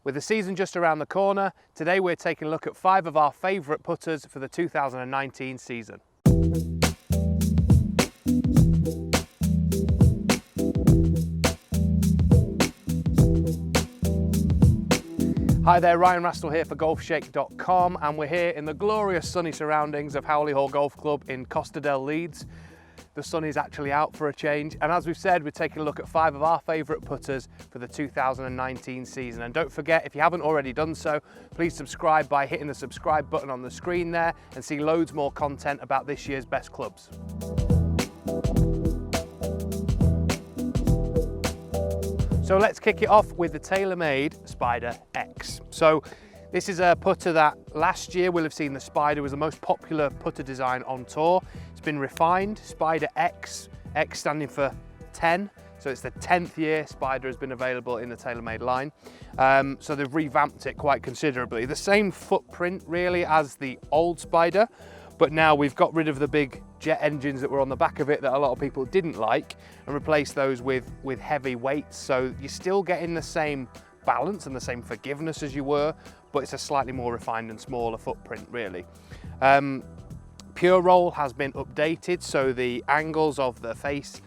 With the season just around the corner, today we're taking a look at 5 of our favourite putters for the 2019 season. Hi there, Ryan Rastall here for Golfshake.com, and we're here in the glorious sunny surroundings of Howley Hall Golf Club in Costa del Leeds. The sun is actually out for a change, and as we've said, we're taking a look at 5 of our favourite putters for the 2019 season. And don't forget, if you haven't already done so, please subscribe by hitting the subscribe button on the screen there and see loads more content about this year's best clubs. So let's kick it off with the TAYLORMADE Spider X. So this is a putter that last year we'll have seen the Spider was the most popular putter design on tour. It's been refined, Spider X, X standing for 10. So it's the 10th year Spider has been available in the TAYLORMADE line. So they've revamped it quite considerably. The same footprint really as the old Spider, but now we've got rid of the big jet engines that were on the back of it that a lot of people didn't like and replaced those with heavy weights. So you're still getting the same balance and the same forgiveness as you were, but it's a slightly more refined and smaller footprint really. Pure roll has been updated, so the angles of the face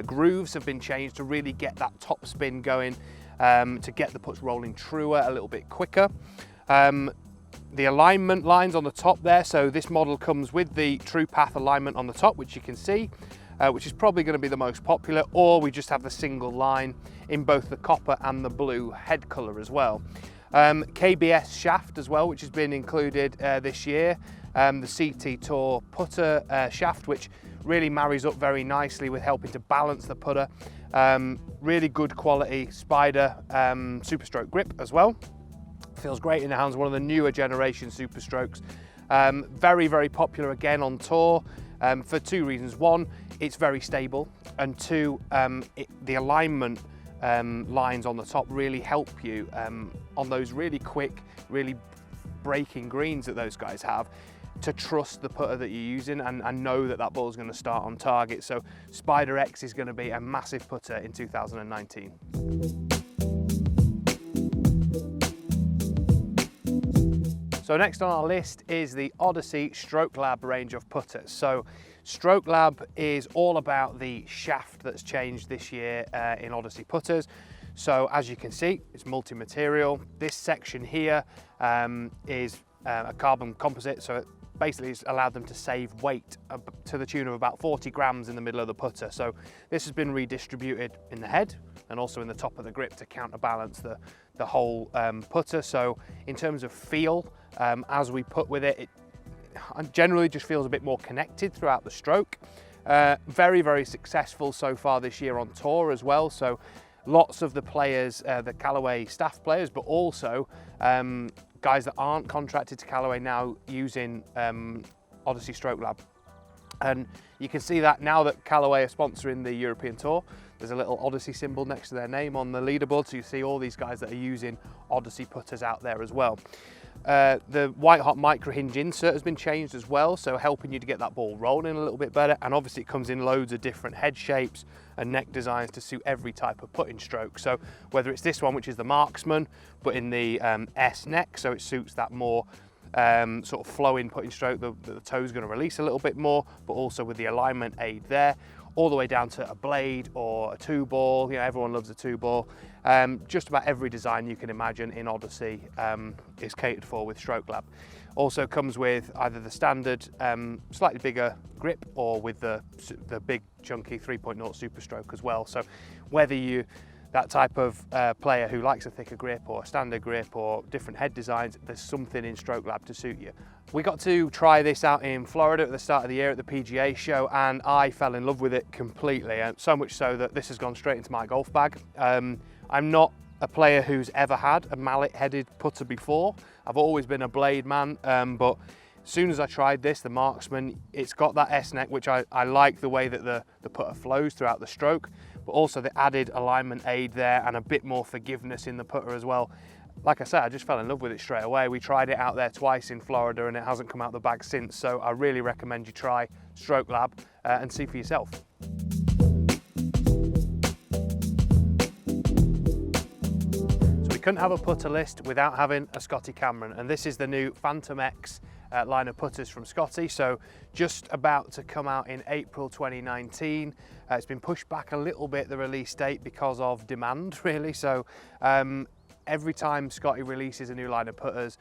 grooves have been changed to really get that top spin going, to get the putts rolling truer a little bit quicker. The alignment lines on the top there, so this model comes with the true path alignment on the top, which you can see, which is probably going to be the most popular, or we just have the single line in both the copper and the blue head colour as well. KBS shaft as well, which has been included this year, the CT Tour putter shaft, which really marries up very nicely with helping to balance the putter. Really good quality Spider Super Stroke grip as well. Feels great in the hands, one of the newer generation Super Strokes. Very, very popular again on tour for 2 reasons. 1, it's very stable, and 2, the alignment lines on the top really help you on those really quick, really breaking greens that those guys have, to trust the putter that you're using and know that that ball is going to start on target. So Spider X is going to be a massive putter in 2019. So next on our list is the ODYSSEY STROKELAB range of putters. So STROKELAB is all about the shaft that's changed this year in ODYSSEY putters. So as you can see, it's multi-material. This section here is a carbon composite, so it basically it's allowed them to save weight to the tune of about 40 grams in the middle of the putter. So this has been redistributed in the head and also in the top of the grip to counterbalance the whole putter. So in terms of feel, as we put with it, it generally just feels a bit more connected throughout the stroke. Very, very successful so far this year on tour as well. So lots of the players, the Callaway staff players, but also guys that aren't contracted to Callaway now using ODYSSEY STROKELAB. And you can see that now that Callaway are sponsoring the European Tour, there's a little ODYSSEY symbol next to their name on the leaderboard, so you see all these guys that are using ODYSSEY putters out there as well. The white hot micro hinge insert has been changed as well, so helping you to get that ball rolling a little bit better, and obviously it comes in loads of different head shapes and neck designs to suit every type of putting stroke. So whether it's this one, which is the marksman, but in the S neck, so it suits that more sort of flowing putting stroke, the toe's going to release a little bit more, but also with the alignment aid there, all the way down to a blade or a 2-ball. You know, everyone loves a 2-ball. Just about every design you can imagine in ODYSSEY is catered for with STROKELAB. Also comes with either the standard slightly bigger grip or with the big chunky 3.0 Super Stroke as well. So whether you that type of player who likes a thicker grip or a standard grip or different head designs, there's something in STROKELAB to suit you. We got to try this out in Florida at the start of the year at the PGA show, and I fell in love with it completely, and so much so that this has gone straight into my golf bag. I'm not a player who's ever had a mallet-headed putter before. I've always been a blade man, but as soon as I tried this, the Marksman, it's got that S-neck, which I like the way that the putter flows throughout the stroke, but also the added alignment aid there and a bit more forgiveness in the putter as well. Like I said, I just fell in love with it straight away. We tried it out there twice in Florida and it hasn't come out the bag since, so I really recommend you try STROKELAB and see for yourself. couldn't have a putter list without having a Scotty Cameron, and this is the new Phantom X line of putters from Scotty. So just about to come out in April 2019. It's been pushed back a little bit, the release date, because of demand really. So every time Scotty releases a new line of putters,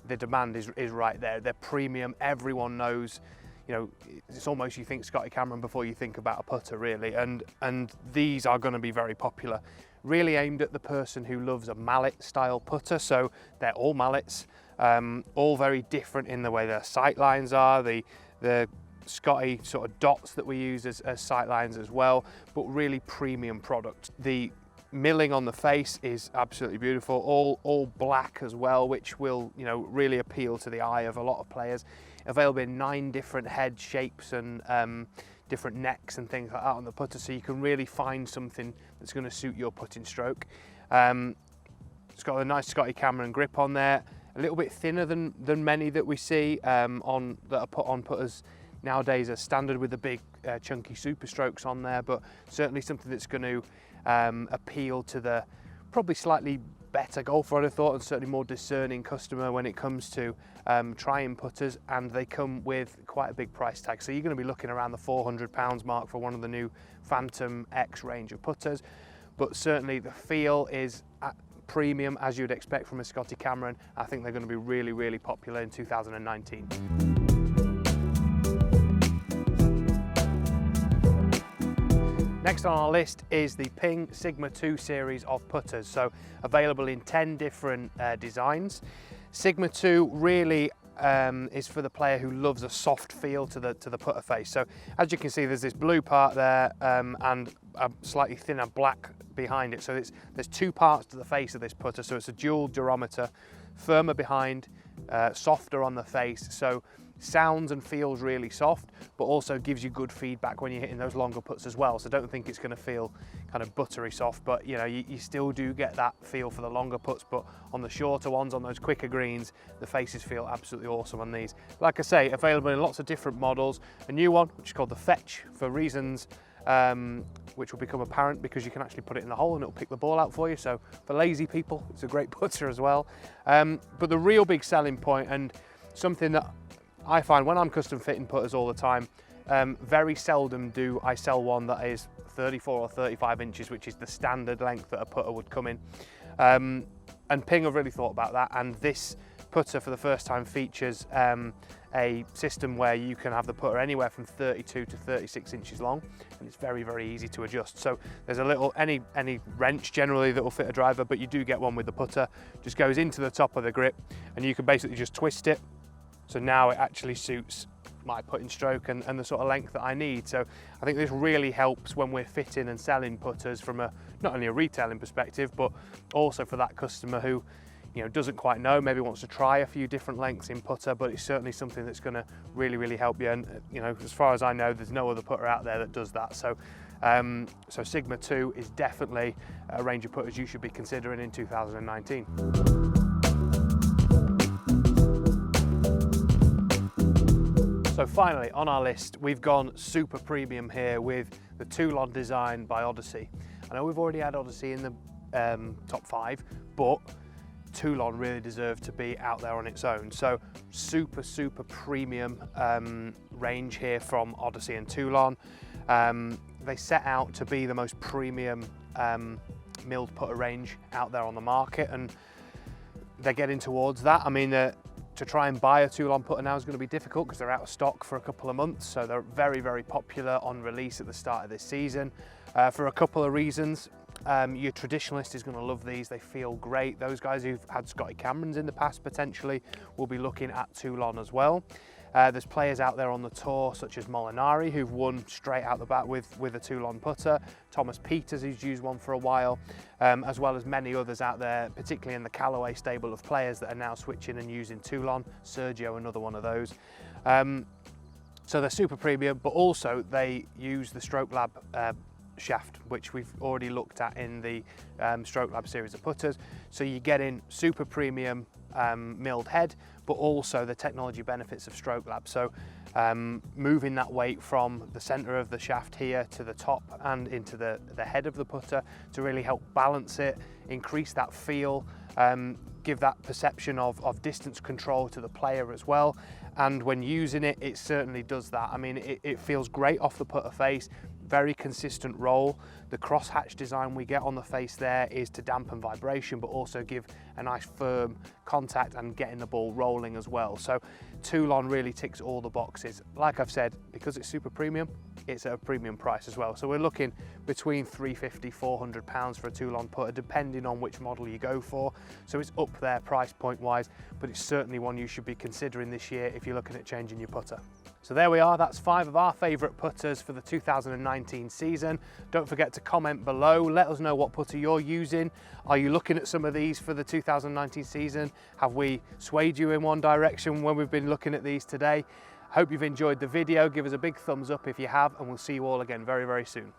the demand is right there. They're premium, everyone knows, you know, it's almost you think Scotty Cameron before you think about a putter really, and these are going to be very popular. Really aimed at the person who loves a mallet style putter, so they're all mallets, all very different in the way their sight lines are, the Scotty sort of dots that we use as sight lines as well, but really premium product. The milling on the face is absolutely beautiful, all black as well, which will, you know, really appeal to the eye of a lot of players. Available in 9 different head shapes and different necks and things like that on the putter, so you can really find something that's going to suit your putting stroke. It's got a nice Scotty Cameron grip on there, a little bit thinner than many that we see that are put on putters nowadays as standard, with the big chunky super strokes on there, but certainly something that's going to appeal to the probably slightly better golfer, I'd have thought, and certainly more discerning customer when it comes to trying putters, and they come with quite a big price tag. So you're going to be looking around the £400 mark for one of the new Phantom X range of putters, but certainly the feel is premium as you'd expect from a Scotty Cameron. I think they're going to be really, really popular in 2019. Next on our list is the Ping Sigma 2 series of putters, so available in 10 different designs. Sigma 2 really is for the player who loves a soft feel to the putter face. So as you can see, there's this blue part there and a slightly thinner black behind it. So there's 2 parts to the face of this putter, so it's a dual durometer, firmer behind, softer on the face. So sounds and feels really soft, but also gives you good feedback when you're hitting those longer putts as well. So don't think it's going to feel kind of buttery soft, but you know, you still do get that feel for the longer putts, but on the shorter ones, on those quicker greens, the faces feel absolutely awesome on these. Like I say, available in lots of different models. A new one, which is called the Fetch, for reasons which will become apparent, because you can actually put it in the hole and it'll pick the ball out for you. So for lazy people, it's a great putter as well. But the real big selling point, and something that I find when I'm custom fitting putters all the time, very seldom do I sell one that is 34 or 35 inches, which is the standard length that a putter would come in. And Ping have really thought about that, and this putter for the first time features a system where you can have the putter anywhere from 32 to 36 inches long, and it's very, very easy to adjust. So there's a little, any wrench generally that will fit a driver, but you do get one with the putter, just goes into the top of the grip, and you can basically just twist it. So now it actually suits my putting stroke and the sort of length that I need. So I think this really helps when we're fitting and selling putters from not only a retailing perspective, but also for that customer who, you know, doesn't quite know, maybe wants to try a few different lengths in putter, but it's certainly something that's going to really, really help you. And you know, as far as I know, there's no other putter out there that does that. So so Sigma 2 is definitely a range of putters you should be considering in 2019. So finally on our list, we've gone super premium here with the TOULON design by ODYSSEY. I know we've already had ODYSSEY in the top 5, but TOULON really deserved to be out there on its own. So super, super premium range here from ODYSSEY and TOULON. They set out to be the most premium milled putter range out there on the market, and they're getting towards that. I mean, to try and buy a TOULON putter now is going to be difficult because they're out of stock for a couple of months. So they're very, very popular on release at the start of this season for a couple of reasons. Your traditionalist is going to love these. They feel great. Those guys who've had Scotty Camerons in the past potentially will be looking at TOULON as well. There's players out there on the tour such as Molinari, who've won straight out the bat with a TOULON putter, Thomas Peters, who's used one for a while, as well as many others out there, particularly in the Callaway stable of players that are now switching and using TOULON. Sergio, another one of those. So they're super premium, but also they use the STROKELAB shaft, which we've already looked at in the STROKELAB series of putters. So you get in super premium milled head, but also the technology benefits of STROKELAB. So moving that weight from the center of the shaft here to the top and into the head of the putter to really help balance it, increase that feel, give that perception of distance control to the player as well. And when using it, it certainly does that. I mean, it feels great off the putter face, very consistent roll. The crosshatch design we get on the face there is to dampen vibration, but also give a nice firm contact and getting the ball rolling as well. So TOULON really ticks all the boxes. Like I've said, because it's super premium, it's at a premium price as well. So we're looking between £350, £400 for a TOULON putter, depending on which model you go for. So it's up there price point wise, but it's certainly one you should be considering this year if you're looking at changing your putter. So there we are, that's 5 of our favourite putters for the 2019 season. Don't forget to comment below, let us know what putter you're using. Are you looking at some of these for the 2019 season? Have we swayed you in one direction when we've been looking at these today? Hope you've enjoyed the video, give us a big thumbs up if you have, and we'll see you all again very, very soon.